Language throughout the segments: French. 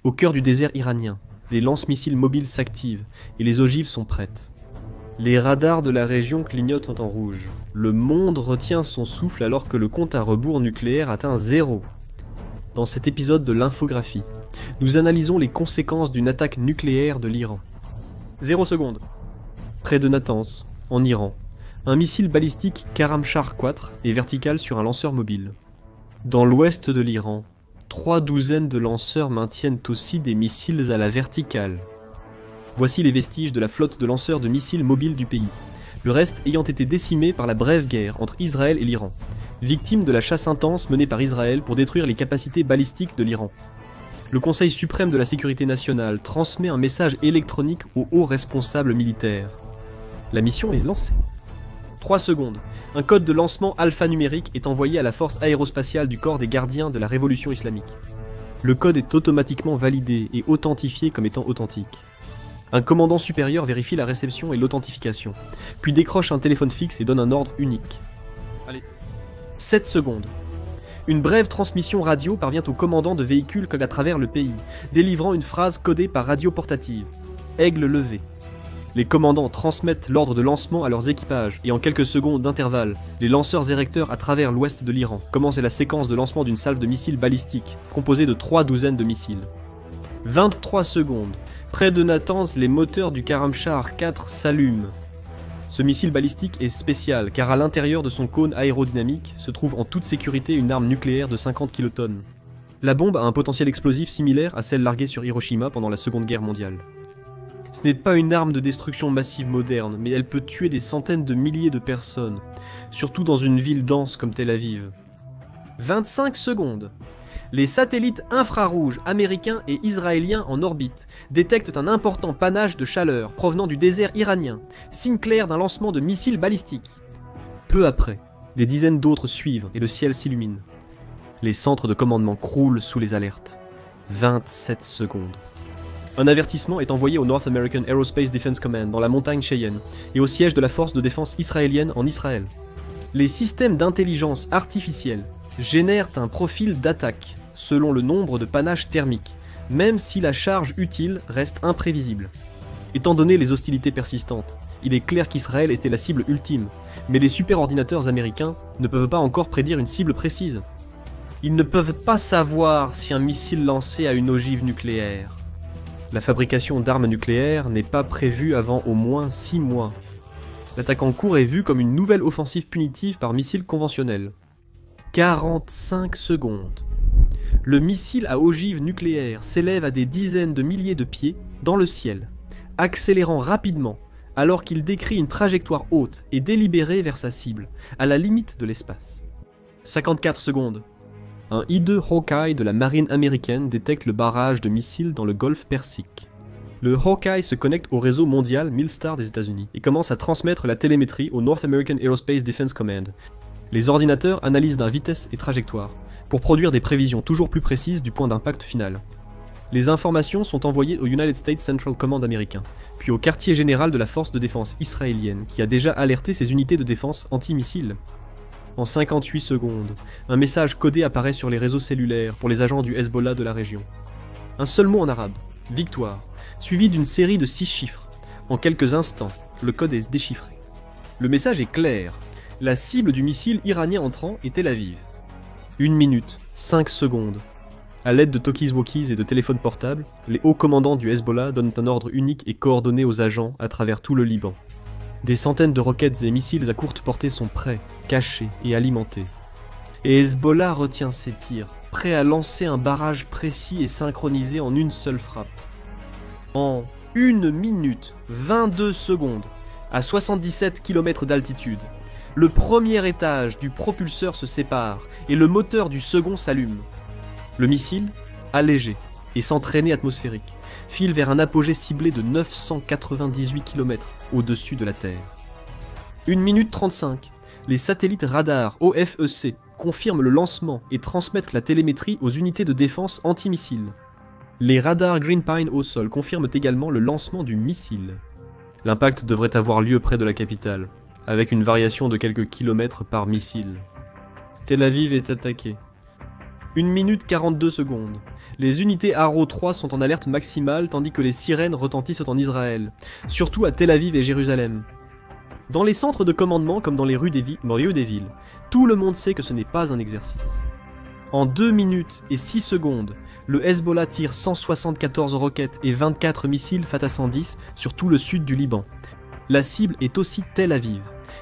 Au cœur du désert iranien, des lance-missiles mobiles s'activent et les ogives sont prêtes. Les radars de la région clignotent en rouge. Le monde retient son souffle alors que le compte à rebours nucléaire atteint 0. Dans cet épisode de l'infographie, nous analysons les conséquences d'une attaque nucléaire de l'Iran. 0 secondes. Près de Natanz, en Iran, un missile balistique Karamchar 4 est vertical sur un lanceur mobile. Dans l'ouest de l'Iran, 3 douzaines de lanceurs maintiennent aussi des missiles à la verticale. Voici les vestiges de la flotte de lanceurs de missiles mobiles du pays, le reste ayant été décimé par la brève guerre entre Israël et l'Iran, victime de la chasse intense menée par Israël pour détruire les capacités balistiques de l'Iran. Le Conseil suprême de la sécurité nationale transmet un message électronique aux hauts responsables militaires. La mission est lancée. 3 secondes. Un code de lancement alphanumérique est envoyé à la force aérospatiale du corps des gardiens de la révolution islamique. Le code est automatiquement validé et authentifié comme étant authentique. Un commandant supérieur vérifie la réception et l'authentification, puis décroche un téléphone fixe et donne un ordre unique. Allez. 7 secondes. Une brève transmission radio parvient au commandant de véhicules comme à travers le pays, délivrant une phrase codée par radio portative. Aigle levé. Les commandants transmettent l'ordre de lancement à leurs équipages et en quelques secondes d'intervalle, les lanceurs érecteurs à travers l'ouest de l'Iran commencent la séquence de lancement d'une salve de missiles balistiques, composée de 3 douzaines de missiles. 23 secondes. Près de Natanz, les moteurs du Karamchar 4 s'allument. Ce missile balistique est spécial car à l'intérieur de son cône aérodynamique se trouve en toute sécurité une arme nucléaire de 50 kilotonnes. La bombe a un potentiel explosif similaire à celle larguée sur Hiroshima pendant la Seconde Guerre mondiale. Ce n'est pas une arme de destruction massive moderne, mais elle peut tuer des centaines de milliers de personnes, surtout dans une ville dense comme Tel Aviv. 25 secondes. Les satellites infrarouges américains et israéliens en orbite détectent un important panache de chaleur provenant du désert iranien, signe clair d'un lancement de missiles balistiques. Peu après, des dizaines d'autres suivent et le ciel s'illumine. Les centres de commandement croulent sous les alertes. 27 secondes. Un avertissement est envoyé au North American Aerospace Defense Command dans la montagne Cheyenne et au siège de la force de défense israélienne en Israël. Les systèmes d'intelligence artificielle génèrent un profil d'attaque selon le nombre de panaches thermiques, même si la charge utile reste imprévisible. Étant donné les hostilités persistantes, il est clair qu'Israël était la cible ultime, mais les superordinateurs américains ne peuvent pas encore prédire une cible précise. Ils ne peuvent pas savoir si un missile lancé a une ogive nucléaire. La fabrication d'armes nucléaires n'est pas prévue avant au moins 6 mois. L'attaque en cours est vue comme une nouvelle offensive punitive par missile conventionnel. 45 secondes. Le missile à ogive nucléaire s'élève à des dizaines de milliers de pieds dans le ciel, accélérant rapidement alors qu'il décrit une trajectoire haute et délibérée vers sa cible, à la limite de l'espace. 54 secondes. Un I-2 Hawkeye de la marine américaine détecte le barrage de missiles dans le golfe Persique. Le Hawkeye se connecte au réseau mondial Milstar des États-Unis et commence à transmettre la télémétrie au North American Aerospace Defense Command. Les ordinateurs analysent la vitesse et trajectoire, pour produire des prévisions toujours plus précises du point d'impact final. Les informations sont envoyées au United States Central Command américain, puis au quartier général de la force de défense israélienne, qui a déjà alerté ses unités de défense anti-missiles. En 58 secondes, un message codé apparaît sur les réseaux cellulaires pour les agents du Hezbollah de la région. Un seul mot en arabe, victoire, suivi d'une série de 6 chiffres. En quelques instants, le code est déchiffré. Le message est clair, la cible du missile iranien entrant est Tel Aviv. 1 minute, 5 secondes. À l'aide de talkies-walkies et de téléphones portables, les hauts commandants du Hezbollah donnent un ordre unique et coordonné aux agents à travers tout le Liban. Des centaines de roquettes et missiles à courte portée sont prêts, cachés et alimentés. Et Hezbollah retient ses tirs, prêt à lancer un barrage précis et synchronisé en une seule frappe. En 1 minute, 22 secondes, à 77 km d'altitude, le premier étage du propulseur se sépare et le moteur du second s'allume. Le missile, allégé et sans traînée atmosphérique, file vers un apogée ciblé de 998 km au-dessus de la Terre. 1 minute 35, les satellites radars OFEC confirment le lancement et transmettent la télémétrie aux unités de défense anti-missiles. Les radars Green Pine au sol confirment également le lancement du missile. L'impact devrait avoir lieu près de la capitale, avec une variation de quelques kilomètres par missile. Tel Aviv est attaqué. 1 minute 42 secondes. Les unités Arrow 3 sont en alerte maximale tandis que les sirènes retentissent en Israël, surtout à Tel Aviv et Jérusalem. Dans les centres de commandement comme dans les rues des villes, tout le monde sait que ce n'est pas un exercice. En 2 minutes et 6 secondes, le Hezbollah tire 174 roquettes et 24 missiles Fatah 110 sur tout le sud du Liban. La cible est aussi Tel Aviv,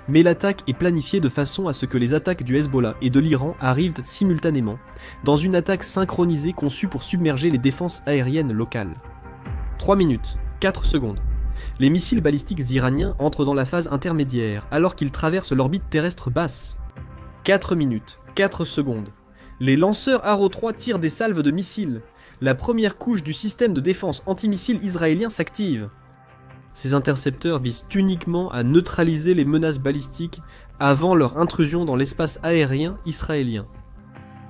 mais l'attaque est planifiée de façon à ce que les attaques du Hezbollah et de l'Iran arrivent simultanément, dans une attaque synchronisée conçue pour submerger les défenses aériennes locales. 3 minutes, 4 secondes. Les missiles balistiques iraniens entrent dans la phase intermédiaire alors qu'ils traversent l'orbite terrestre basse. 4 minutes, 4 secondes. Les lanceurs Arrow 3 tirent des salves de missiles. La première couche du système de défense antimissile israélien s'active. Ces intercepteurs visent uniquement à neutraliser les menaces balistiques avant leur intrusion dans l'espace aérien israélien.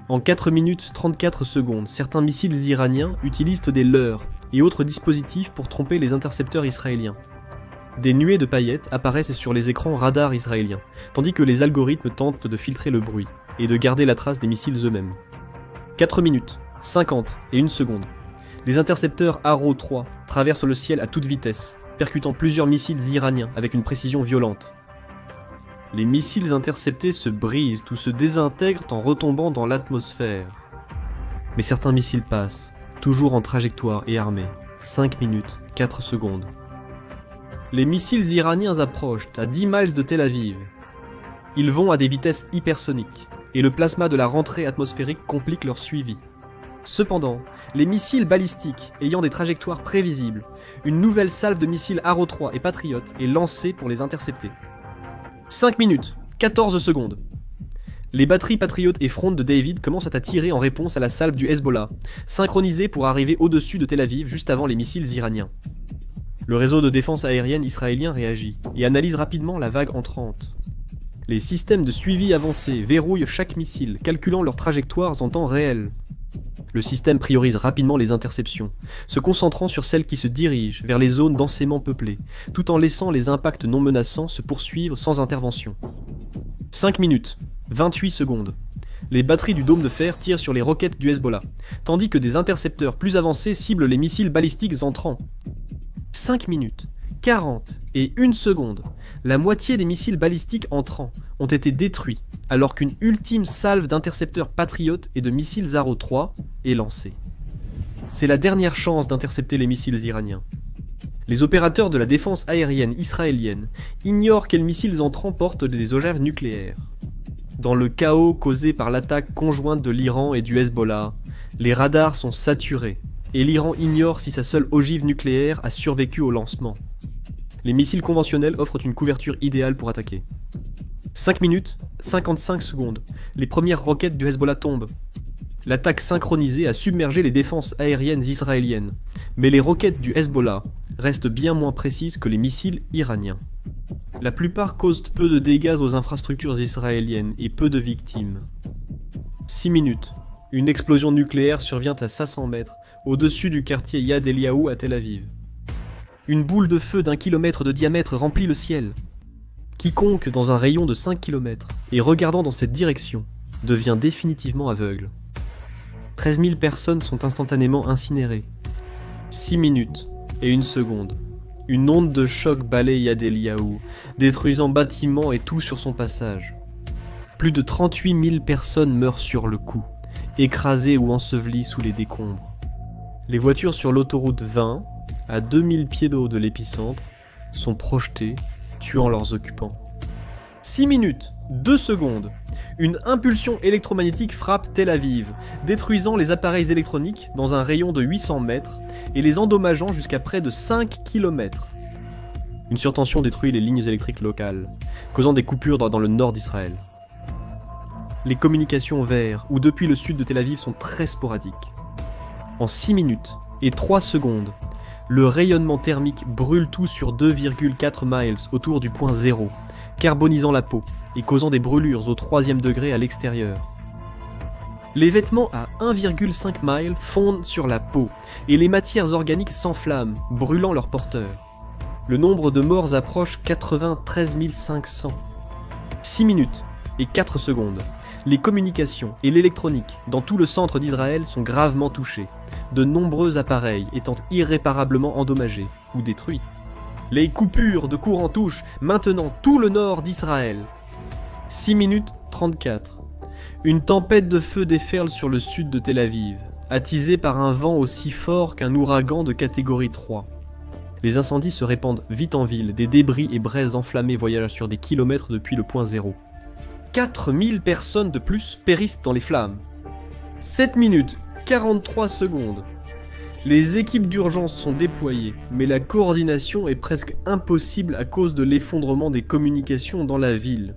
En 4 minutes 34 secondes, certains missiles iraniens utilisent des leurres et autres dispositifs pour tromper les intercepteurs israéliens. Des nuées de paillettes apparaissent sur les écrans radars israéliens, tandis que les algorithmes tentent de filtrer le bruit et de garder la trace des missiles eux-mêmes. 4 minutes, 50 et 1 seconde. Les intercepteurs Arrow 3 traversent le ciel à toute vitesse, percutant plusieurs missiles iraniens avec une précision violente. Les missiles interceptés se brisent ou se désintègrent en retombant dans l'atmosphère. Mais certains missiles passent, toujours en trajectoire et armés. 5 minutes, 4 secondes. Les missiles iraniens approchent à 10 miles de Tel Aviv. Ils vont à des vitesses hypersoniques, et le plasma de la rentrée atmosphérique complique leur suivi. Cependant, les missiles balistiques ayant des trajectoires prévisibles, une nouvelle salve de missiles Arrow 3 et Patriot est lancée pour les intercepter. 5 minutes, 14 secondes. Les batteries Patriot et Front de David commencent à tirer en réponse à la salve du Hezbollah, synchronisée pour arriver au-dessus de Tel Aviv juste avant les missiles iraniens. Le réseau de défense aérienne israélien réagit et analyse rapidement la vague entrante. Les systèmes de suivi avancés verrouillent chaque missile, calculant leurs trajectoires en temps réel. Le système priorise rapidement les interceptions, se concentrant sur celles qui se dirigent vers les zones densément peuplées, tout en laissant les impacts non menaçants se poursuivre sans intervention. 5 minutes, 28 secondes. Les batteries du dôme de fer tirent sur les roquettes du Hezbollah, tandis que des intercepteurs plus avancés ciblent les missiles balistiques entrants. 5 minutes, 40 et 1 seconde. La moitié des missiles balistiques entrants ont été détruits, alors qu'une ultime salve d'intercepteurs Patriot et de missiles Arrow 3 est lancée. C'est la dernière chance d'intercepter les missiles iraniens. Les opérateurs de la défense aérienne israélienne ignorent quels missiles entrants portent des ogives nucléaires. Dans le chaos causé par l'attaque conjointe de l'Iran et du Hezbollah, les radars sont saturés, et l'Iran ignore si sa seule ogive nucléaire a survécu au lancement. Les missiles conventionnels offrent une couverture idéale pour attaquer. 5 minutes, 55 secondes. Les premières roquettes du Hezbollah tombent. L'attaque synchronisée a submergé les défenses aériennes israéliennes, mais les roquettes du Hezbollah restent bien moins précises que les missiles iraniens. La plupart causent peu de dégâts aux infrastructures israéliennes et peu de victimes. 6 minutes. Une explosion nucléaire survient à 500 mètres, au-dessus du quartier Yad Eliyahu à Tel Aviv. Une boule de feu d'1 kilomètre de diamètre remplit le ciel. Quiconque dans un rayon de 5 km et regardant dans cette direction devient définitivement aveugle. 13 000 personnes sont instantanément incinérées. 6 minutes et 1 seconde. Une onde de choc balaye Yad Eliyahu, détruisant bâtiments et tout sur son passage. Plus de 38 000 personnes meurent sur le coup, écrasées ou ensevelies sous les décombres. Les voitures sur l'autoroute 20, à 2000 pieds d'eau de l'épicentre, sont projetées, tuant leurs occupants. 6 minutes, 2 secondes. Une impulsion électromagnétique frappe Tel Aviv, détruisant les appareils électroniques dans un rayon de 800 mètres et les endommageant jusqu'à près de 5 km. Une surtension détruit les lignes électriques locales, causant des coupures dans le nord d'Israël. Les communications vers ou depuis le sud de Tel Aviv sont très sporadiques. En 6 minutes et 3 secondes, le rayonnement thermique brûle tout sur 2,4 miles autour du point zéro, carbonisant la peau et causant des brûlures au 3e degré à l'extérieur. Les vêtements à 1,5 miles fondent sur la peau et les matières organiques s'enflamment, brûlant leurs porteurs. Le nombre de morts approche 93 500. 6 minutes et 4 secondes. Les communications et l'électronique dans tout le centre d'Israël sont gravement touchés, de nombreux appareils étant irréparablement endommagés ou détruits. Les coupures de courant touchent maintenant tout le nord d'Israël. 6 minutes 34. Une tempête de feu déferle sur le sud de Tel Aviv, attisée par un vent aussi fort qu'un ouragan de catégorie 3. Les incendies se répandent vite en ville, des débris et braises enflammées voyagent sur des kilomètres depuis le point zéro. 4000 personnes de plus périssent dans les flammes. 7 minutes 43 secondes. Les équipes d'urgence sont déployées, mais la coordination est presque impossible à cause de l'effondrement des communications dans la ville.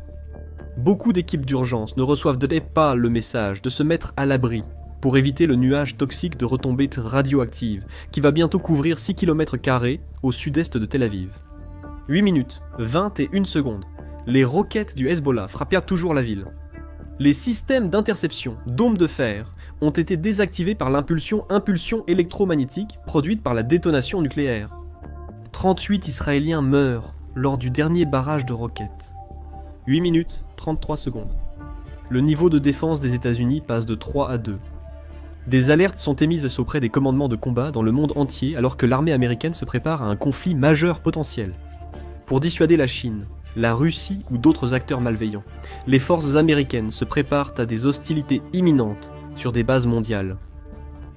Beaucoup d'équipes d'urgence ne reçoivent pas le message de se mettre à l'abri pour éviter le nuage toxique de retombées radioactives qui va bientôt couvrir 6 km² au sud-est de Tel Aviv. 8 minutes 21 secondes. Les roquettes du Hezbollah frappèrent toujours la ville. Les systèmes d'interception, dômes de fer, ont été désactivés par l'impulsion électromagnétique produite par la détonation nucléaire. 38 Israéliens meurent lors du dernier barrage de roquettes. 8 minutes 33 secondes. Le niveau de défense des États-Unis passe de 3 à 2. Des alertes sont émises auprès des commandements de combat dans le monde entier alors que l'armée américaine se prépare à un conflit majeur potentiel. Pour dissuader la Chine, la Russie ou d'autres acteurs malveillants, les forces américaines se préparent à des hostilités imminentes sur des bases mondiales.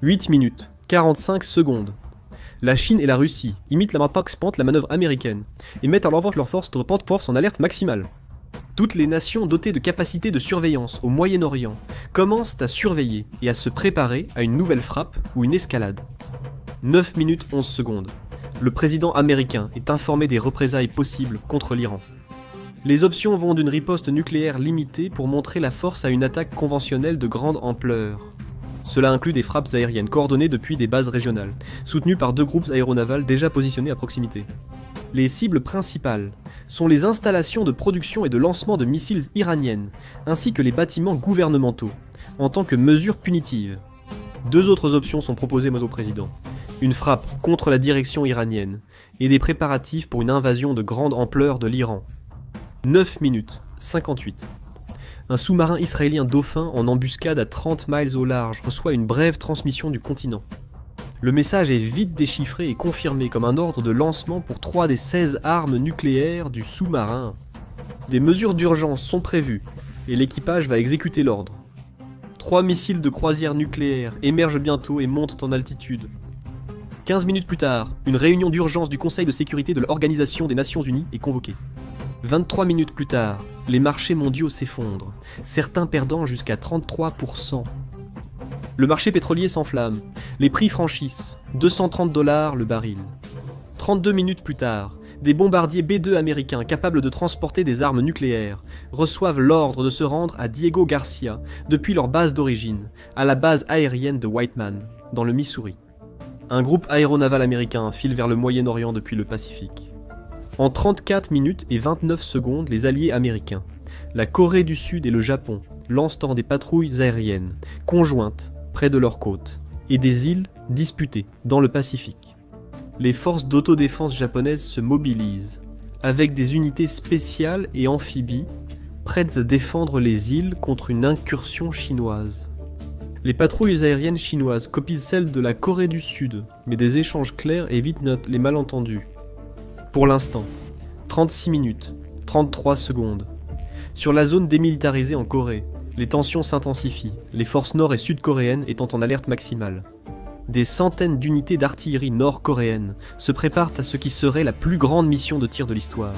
8 minutes 45 secondes. La Chine et la Russie imitent la manœuvre américaine et mettent en avant leurs forces de force en alerte maximale. Toutes les nations dotées de capacités de surveillance au Moyen-Orient commencent à surveiller et à se préparer à une nouvelle frappe ou une escalade. 9 minutes 11 secondes. Le président américain est informé des représailles possibles contre l'Iran. Les options vont d'une riposte nucléaire limitée pour montrer la force à une attaque conventionnelle de grande ampleur. Cela inclut des frappes aériennes coordonnées depuis des bases régionales, soutenues par 2 groupes aéronavals déjà positionnés à proximité. Les cibles principales sont les installations de production et de lancement de missiles iraniennes, ainsi que les bâtiments gouvernementaux, en tant que mesure punitive. 2 autres options sont proposées au président. Une frappe contre la direction iranienne, et des préparatifs pour une invasion de grande ampleur de l'Iran. 9 minutes 58. Un sous-marin israélien Dauphin en embuscade à 30 miles au large reçoit une brève transmission du continent. Le message est vite déchiffré et confirmé comme un ordre de lancement pour 3 des 16 armes nucléaires du sous-marin. Des mesures d'urgence sont prévues et l'équipage va exécuter l'ordre. 3 missiles de croisière nucléaire émergent bientôt et montent en altitude. 15 minutes plus tard, une réunion d'urgence du Conseil de sécurité de l'Organisation des Nations Unies est convoquée. 23 minutes plus tard, les marchés mondiaux s'effondrent, certains perdant jusqu'à 33%. Le marché pétrolier s'enflamme, les prix franchissent 230 $ le baril. 32 minutes plus tard, des bombardiers B-2 américains capables de transporter des armes nucléaires reçoivent l'ordre de se rendre à Diego Garcia depuis leur base d'origine, à la base aérienne de Whiteman, dans le Missouri. Un groupe aéronaval américain file vers le Moyen-Orient depuis le Pacifique. En 34 minutes et 29 secondes, les alliés américains, la Corée du Sud et le Japon, lancent des patrouilles aériennes, conjointes, près de leurs côtes, et des îles disputées dans le Pacifique. Les forces d'autodéfense japonaises se mobilisent, avec des unités spéciales et amphibies, prêtes à défendre les îles contre une incursion chinoise. Les patrouilles aériennes chinoises copient celles de la Corée du Sud, mais des échanges clairs évitent les malentendus. Pour l'instant, 36 minutes, 33 secondes. Sur la zone démilitarisée en Corée, les tensions s'intensifient, les forces nord- et sud-coréennes étant en alerte maximale. Des centaines d'unités d'artillerie nord-coréennes se préparent à ce qui serait la plus grande mission de tir de l'histoire,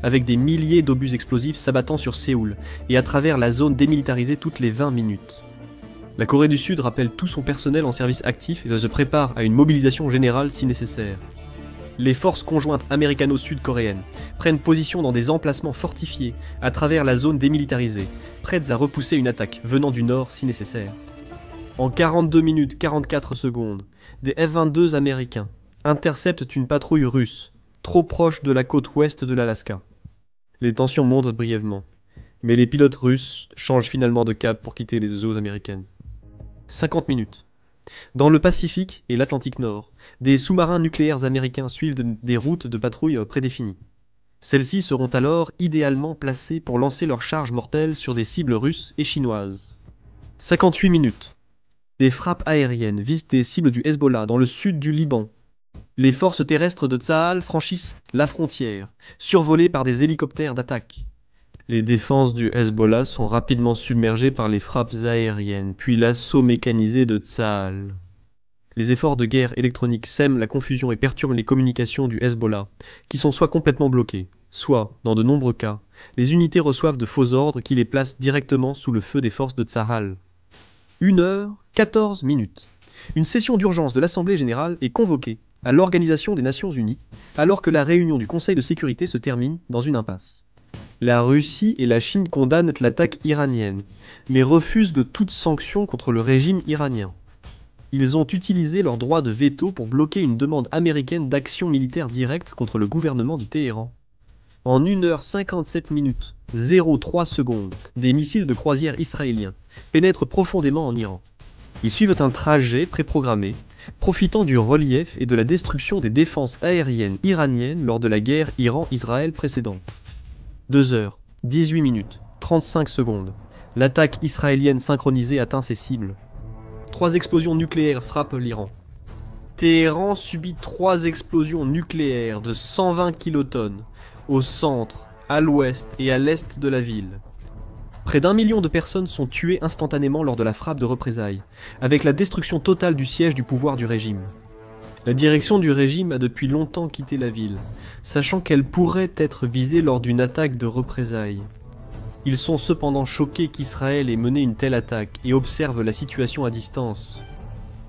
avec des milliers d'obus explosifs s'abattant sur Séoul et à travers la zone démilitarisée toutes les 20 minutes. La Corée du Sud rappelle tout son personnel en service actif et se prépare à une mobilisation générale si nécessaire. Les forces conjointes américano-sud-coréennes prennent position dans des emplacements fortifiés à travers la zone démilitarisée, prêtes à repousser une attaque venant du nord si nécessaire. En 42 minutes 44 secondes, des F-22 américains interceptent une patrouille russe, trop proche de la côte ouest de l'Alaska. Les tensions montent brièvement, mais les pilotes russes changent finalement de cap pour quitter les eaux américaines. 50 minutes. Dans le Pacifique et l'Atlantique Nord, des sous-marins nucléaires américains suivent des routes de patrouille prédéfinies. Celles-ci seront alors idéalement placées pour lancer leurs charges mortelles sur des cibles russes et chinoises. 58 minutes. Des frappes aériennes visent des cibles du Hezbollah dans le sud du Liban. Les forces terrestres de Tsahal franchissent la frontière, survolées par des hélicoptères d'attaque. Les défenses du Hezbollah sont rapidement submergées par les frappes aériennes, puis l'assaut mécanisé de Tsahal. Les efforts de guerre électronique sèment la confusion et perturbent les communications du Hezbollah, qui sont soit complètement bloquées, soit, dans de nombreux cas, les unités reçoivent de faux ordres qui les placent directement sous le feu des forces de Tsahal. 1h14. Une session d'urgence de l'Assemblée générale est convoquée à l'Organisation des Nations Unies, alors que la réunion du Conseil de sécurité se termine dans une impasse. La Russie et la Chine condamnent l'attaque iranienne, mais refusent de toute sanction contre le régime iranien. Ils ont utilisé leur droit de veto pour bloquer une demande américaine d'action militaire directe contre le gouvernement de Téhéran. En 1h57, 03 des missiles de croisière israéliens pénètrent profondément en Iran. Ils suivent un trajet préprogrammé, profitant du relief et de la destruction des défenses aériennes iraniennes lors de la guerre Iran-Israël précédente. 2h18, 35. L'attaque israélienne synchronisée atteint ses cibles. 3 explosions nucléaires frappent l'Iran. Téhéran subit 3 explosions nucléaires de 120 kilotonnes au centre, à l'ouest et à l'est de la ville. Près d'1 million de personnes sont tuées instantanément lors de la frappe de représailles, avec la destruction totale du siège du pouvoir du régime. La direction du régime a depuis longtemps quitté la ville, sachant qu'elle pourrait être visée lors d'une attaque de représailles. Ils sont cependant choqués qu'Israël ait mené une telle attaque et observent la situation à distance.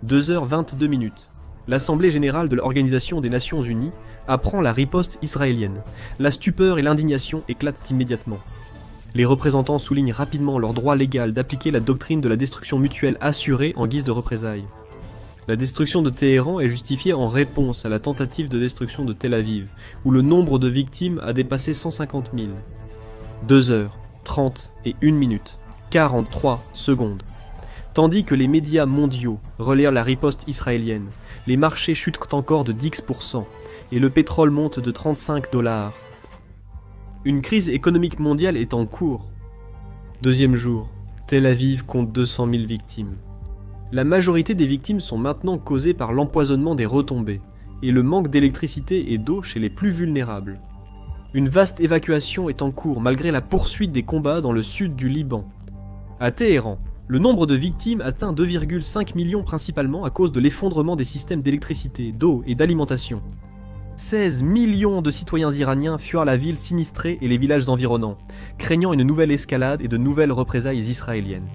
2h22. L'Assemblée générale de l'Organisation des Nations Unies apprend la riposte israélienne. La stupeur et l'indignation éclatent immédiatement. Les représentants soulignent rapidement leur droit légal d'appliquer la doctrine de la destruction mutuelle assurée en guise de représailles. La destruction de Téhéran est justifiée en réponse à la tentative de destruction de Tel Aviv, où le nombre de victimes a dépassé 150 000. 2h31, 43 secondes. Tandis que les médias mondiaux relaient la riposte israélienne, les marchés chutent encore de 10% et le pétrole monte de $35. Une crise économique mondiale est en cours. 2e jour, Tel Aviv compte 200 000 victimes. La majorité des victimes sont maintenant causées par l'empoisonnement des retombées et le manque d'électricité et d'eau chez les plus vulnérables. Une vaste évacuation est en cours malgré la poursuite des combats dans le sud du Liban. À Téhéran, le nombre de victimes atteint 2,5 millions principalement à cause de l'effondrement des systèmes d'électricité, d'eau et d'alimentation. 16 millions de citoyens iraniens fuirent la ville sinistrée et les villages environnants, craignant une nouvelle escalade et de nouvelles représailles israéliennes.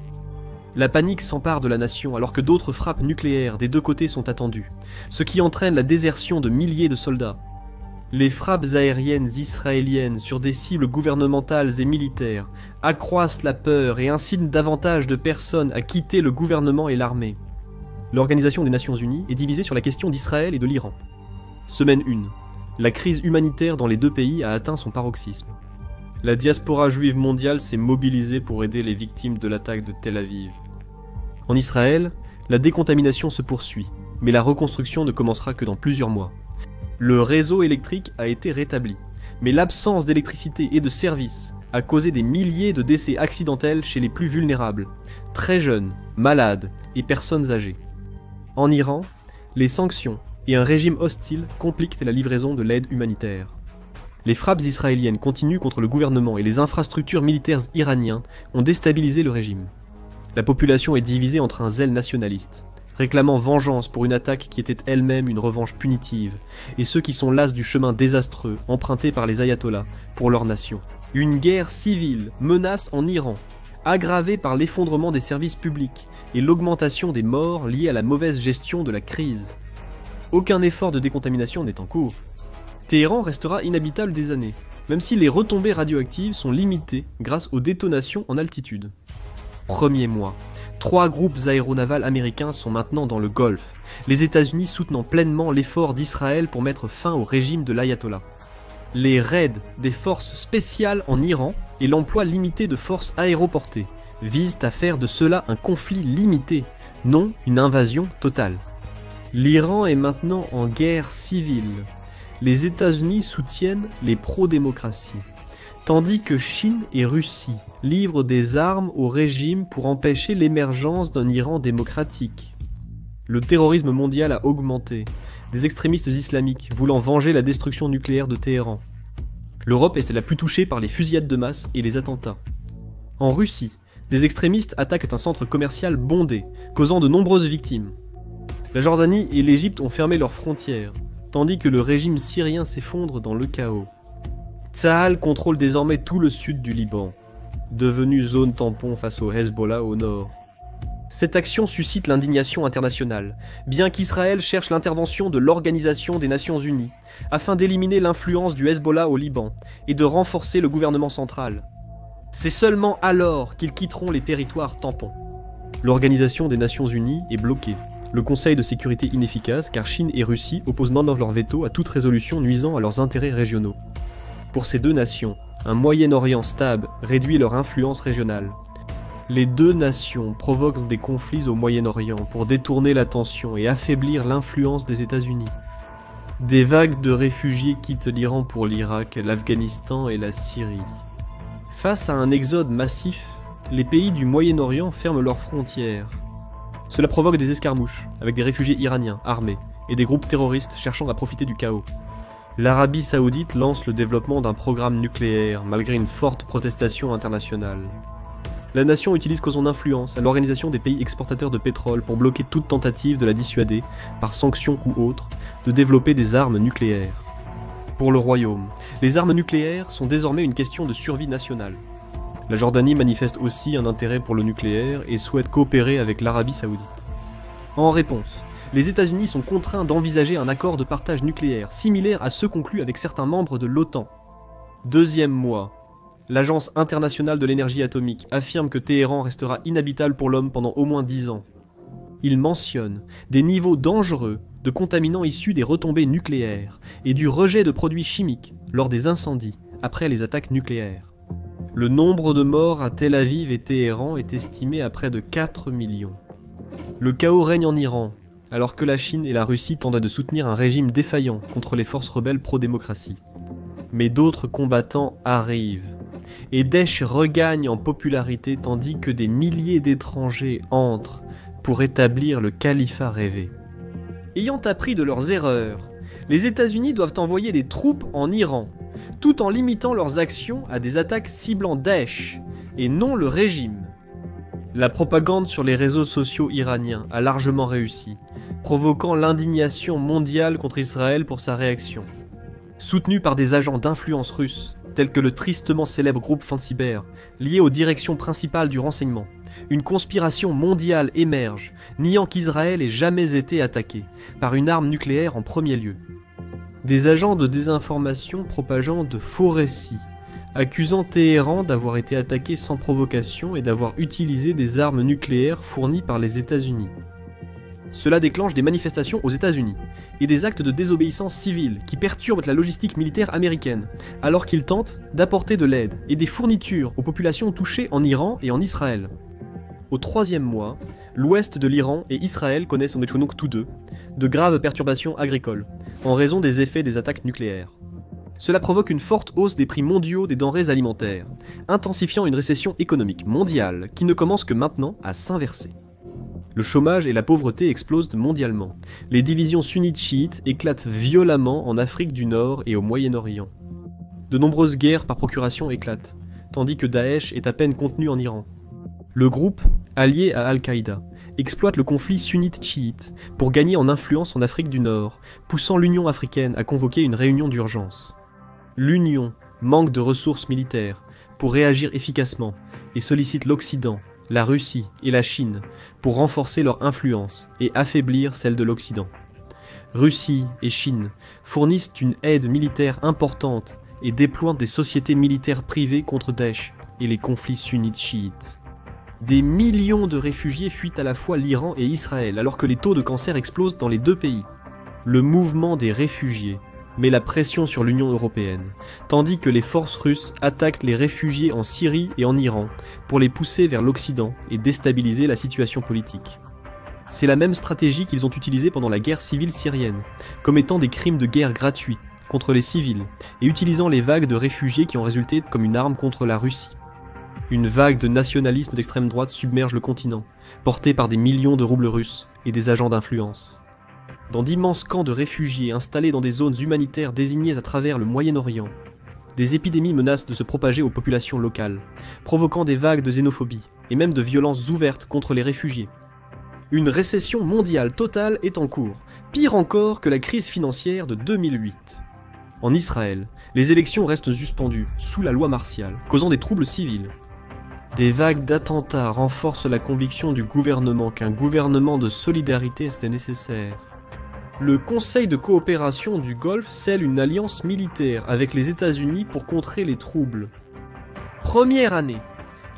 La panique s'empare de la nation alors que d'autres frappes nucléaires des deux côtés sont attendues, ce qui entraîne la désertion de milliers de soldats. Les frappes aériennes israéliennes sur des cibles gouvernementales et militaires accroissent la peur et incitent davantage de personnes à quitter le gouvernement et l'armée. L'Organisation des Nations Unies est divisée sur la question d'Israël et de l'Iran. Semaine 1. La crise humanitaire dans les deux pays a atteint son paroxysme. La diaspora juive mondiale s'est mobilisée pour aider les victimes de l'attaque de Tel Aviv. En Israël, la décontamination se poursuit, mais la reconstruction ne commencera que dans plusieurs mois. Le réseau électrique a été rétabli, mais l'absence d'électricité et de services a causé des milliers de décès accidentels chez les plus vulnérables, très jeunes, malades et personnes âgées. En Iran, les sanctions et un régime hostile compliquent la livraison de l'aide humanitaire. Les frappes israéliennes continuent contre le gouvernement et les infrastructures militaires iraniens ont déstabilisé le régime. La population est divisée entre un zèle nationaliste, réclamant vengeance pour une attaque qui était elle-même une revanche punitive, et ceux qui sont las du chemin désastreux emprunté par les ayatollahs pour leur nation. Une guerre civile menace en Iran, aggravée par l'effondrement des services publics et l'augmentation des morts liées à la mauvaise gestion de la crise. Aucun effort de décontamination n'est en cours. Téhéran restera inhabitable des années, même si les retombées radioactives sont limitées grâce aux détonations en altitude. Premier mois. 3 groupes aéronavals américains sont maintenant dans le Golfe, les États-Unis soutenant pleinement l'effort d'Israël pour mettre fin au régime de l'ayatollah. Les raids des forces spéciales en Iran et l'emploi limité de forces aéroportées visent à faire de cela un conflit limité, non une invasion totale. L'Iran est maintenant en guerre civile. les États-Unis soutiennent les pro-démocraties, tandis que Chine et Russie livrent des armes au régime pour empêcher l'émergence d'un Iran démocratique. Le terrorisme mondial a augmenté, des extrémistes islamiques voulant venger la destruction nucléaire de Téhéran. L'Europe est la plus touchée par les fusillades de masse et les attentats. En Russie, des extrémistes attaquent un centre commercial bondé, causant de nombreuses victimes. La Jordanie et l'Égypte ont fermé leurs frontières, tandis que le régime syrien s'effondre dans le chaos. Tsahal contrôle désormais tout le sud du Liban, devenu zone tampon face au Hezbollah au nord. Cette action suscite l'indignation internationale, bien qu'Israël cherche l'intervention de l'Organisation des Nations Unies, afin d'éliminer l'influence du Hezbollah au Liban et de renforcer le gouvernement central. C'est seulement alors qu'ils quitteront les territoires tampons. L'Organisation des Nations Unies est bloquée. Le Conseil de sécurité inefficace car Chine et Russie opposent main dans leur veto à toute résolution nuisant à leurs intérêts régionaux. Pour ces deux nations, un Moyen-Orient stable réduit leur influence régionale. Les deux nations provoquent des conflits au Moyen-Orient pour détourner l'attention et affaiblir l'influence des États-Unis. Des vagues de réfugiés quittent l'Iran pour l'Irak, l'Afghanistan et la Syrie. Face à un exode massif, les pays du Moyen-Orient ferment leurs frontières. Cela provoque des escarmouches, avec des réfugiés iraniens armés, et des groupes terroristes cherchant à profiter du chaos. L'Arabie Saoudite lance le développement d'un programme nucléaire, malgré une forte protestation internationale. La nation utilise son influence à l'organisation des pays exportateurs de pétrole pour bloquer toute tentative de la dissuader, par sanctions ou autres, de développer des armes nucléaires. Pour le royaume, les armes nucléaires sont désormais une question de survie nationale. La Jordanie manifeste aussi un intérêt pour le nucléaire et souhaite coopérer avec l'Arabie Saoudite. En réponse, les États-Unis sont contraints d'envisager un accord de partage nucléaire similaire à ceux conclus avec certains membres de l'OTAN. Deuxième mois, l'Agence internationale de l'énergie atomique affirme que Téhéran restera inhabitable pour l'homme pendant au moins 10 ans. Il mentionne des niveaux dangereux de contaminants issus des retombées nucléaires et du rejet de produits chimiques lors des incendies après les attaques nucléaires. Le nombre de morts à Tel Aviv et Téhéran est estimé à près de 4 millions. Le chaos règne en Iran, alors que la Chine et la Russie tentent de soutenir un régime défaillant contre les forces rebelles pro-démocratie. Mais d'autres combattants arrivent, et Daesh regagne en popularité tandis que des milliers d'étrangers entrent pour établir le califat rêvé. Ayant appris de leurs erreurs, les États-Unis doivent envoyer des troupes en Iran, tout en limitant leurs actions à des attaques ciblant Daesh, et non le régime. La propagande sur les réseaux sociaux iraniens a largement réussi, provoquant l'indignation mondiale contre Israël pour sa réaction. Soutenu par des agents d'influence russes, tels que le tristement célèbre groupe Fancyber, lié aux directions principales du renseignement, une conspiration mondiale émerge, niant qu'Israël ait jamais été attaqué, par une arme nucléaire en premier lieu. Des agents de désinformation propageant de faux récits, accusant Téhéran d'avoir été attaqué sans provocation et d'avoir utilisé des armes nucléaires fournies par les États-Unis. Cela déclenche des manifestations aux États-Unis et des actes de désobéissance civile qui perturbent la logistique militaire américaine, alors qu'ils tentent d'apporter de l'aide et des fournitures aux populations touchées en Iran et en Israël. Au troisième mois, l'ouest de l'Iran et Israël connaissent, en Échounouk tous deux, de graves perturbations agricoles, en raison des effets des attaques nucléaires. Cela provoque une forte hausse des prix mondiaux des denrées alimentaires, intensifiant une récession économique mondiale qui ne commence que maintenant à s'inverser. Le chômage et la pauvreté explosent mondialement. Les divisions sunnites-chiites éclatent violemment en Afrique du Nord et au Moyen-Orient. De nombreuses guerres par procuration éclatent, tandis que Daesh est à peine contenu en Iran. Le groupe, allié à Al-Qaïda, exploite le conflit sunnite-chiite pour gagner en influence en Afrique du Nord, poussant l'Union africaine à convoquer une réunion d'urgence. L'Union manque de ressources militaires pour réagir efficacement et sollicite l'Occident, la Russie et la Chine pour renforcer leur influence et affaiblir celle de l'Occident. Russie et Chine fournissent une aide militaire importante et déploient des sociétés militaires privées contre Daesh et les conflits sunnites-chiites. Des millions de réfugiés fuient à la fois l'Iran et Israël alors que les taux de cancer explosent dans les deux pays. Le mouvement des réfugiés met la pression sur l'Union européenne, tandis que les forces russes attaquent les réfugiés en Syrie et en Iran pour les pousser vers l'Occident et déstabiliser la situation politique. C'est la même stratégie qu'ils ont utilisée pendant la guerre civile syrienne, commettant des crimes de guerre gratuits contre les civils et utilisant les vagues de réfugiés qui ont résulté comme une arme contre la Russie. Une vague de nationalisme d'extrême droite submerge le continent, portée par des millions de roubles russes et des agents d'influence. Dans d'immenses camps de réfugiés installés dans des zones humanitaires désignées à travers le Moyen-Orient, des épidémies menacent de se propager aux populations locales, provoquant des vagues de xénophobie et même de violences ouvertes contre les réfugiés. Une récession mondiale totale est en cours, pire encore que la crise financière de 2008. En Israël, les élections restent suspendues, sous la loi martiale, causant des troubles civils. Des vagues d'attentats renforcent la conviction du gouvernement qu'un gouvernement de solidarité était nécessaire. Le Conseil de coopération du Golfe scelle une alliance militaire avec les États-Unis pour contrer les troubles. Première année,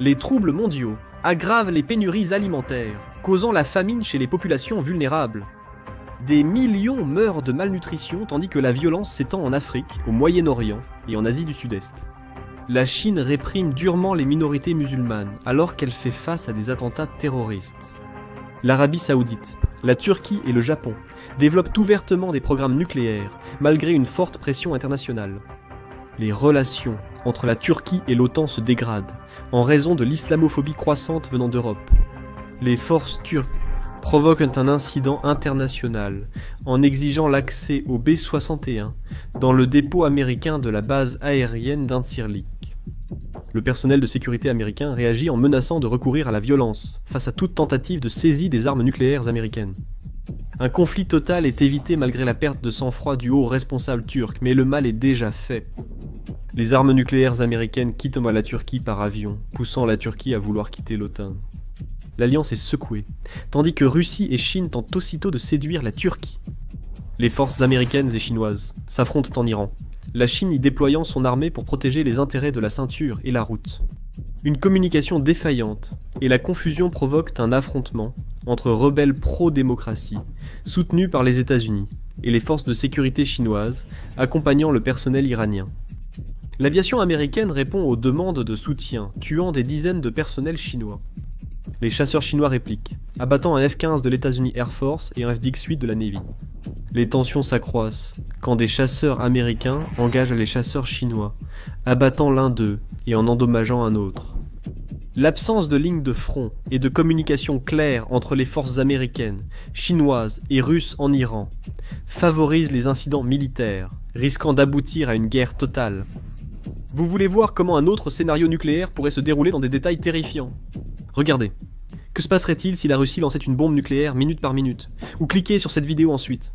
les troubles mondiaux aggravent les pénuries alimentaires, causant la famine chez les populations vulnérables. Des millions meurent de malnutrition tandis que la violence s'étend en Afrique, au Moyen-Orient et en Asie du Sud-Est. La Chine réprime durement les minorités musulmanes alors qu'elle fait face à des attentats terroristes. L'Arabie Saoudite, la Turquie et le Japon développent ouvertement des programmes nucléaires malgré une forte pression internationale. Les relations entre la Turquie et l'OTAN se dégradent en raison de l'islamophobie croissante venant d'Europe. Les forces turques provoquent un incident international en exigeant l'accès au B-61 dans le dépôt américain de la base aérienne d'Incirlik. Le personnel de sécurité américain réagit en menaçant de recourir à la violence face à toute tentative de saisie des armes nucléaires américaines. Un conflit total est évité malgré la perte de sang-froid du haut responsable turc, mais le mal est déjà fait. Les armes nucléaires américaines quittent la Turquie par avion, poussant la Turquie à vouloir quitter l'OTAN. L'alliance est secouée, tandis que Russie et Chine tentent aussitôt de séduire la Turquie. Les forces américaines et chinoises s'affrontent en Iran, la Chine y déployant son armée pour protéger les intérêts de la ceinture et la route. Une communication défaillante et la confusion provoquent un affrontement entre rebelles pro-démocratie, soutenus par les États-Unis, et les forces de sécurité chinoises, accompagnant le personnel iranien. L'aviation américaine répond aux demandes de soutien, tuant des dizaines de personnels chinois. Les chasseurs chinois répliquent, abattant un F-15 de l'États-Unis Air Force et un F-18 de la Navy. Les tensions s'accroissent quand des chasseurs américains engagent les chasseurs chinois, abattant l'un d'eux et en endommageant un autre. L'absence de ligne de front et de communication claire entre les forces américaines, chinoises et russes en Iran favorise les incidents militaires, risquant d'aboutir à une guerre totale. Vous voulez voir comment un autre scénario nucléaire pourrait se dérouler dans des détails terrifiants? Regardez. Que se passerait-il si la Russie lançait une bombe nucléaire minute par minute? Ou cliquez sur cette vidéo ensuite.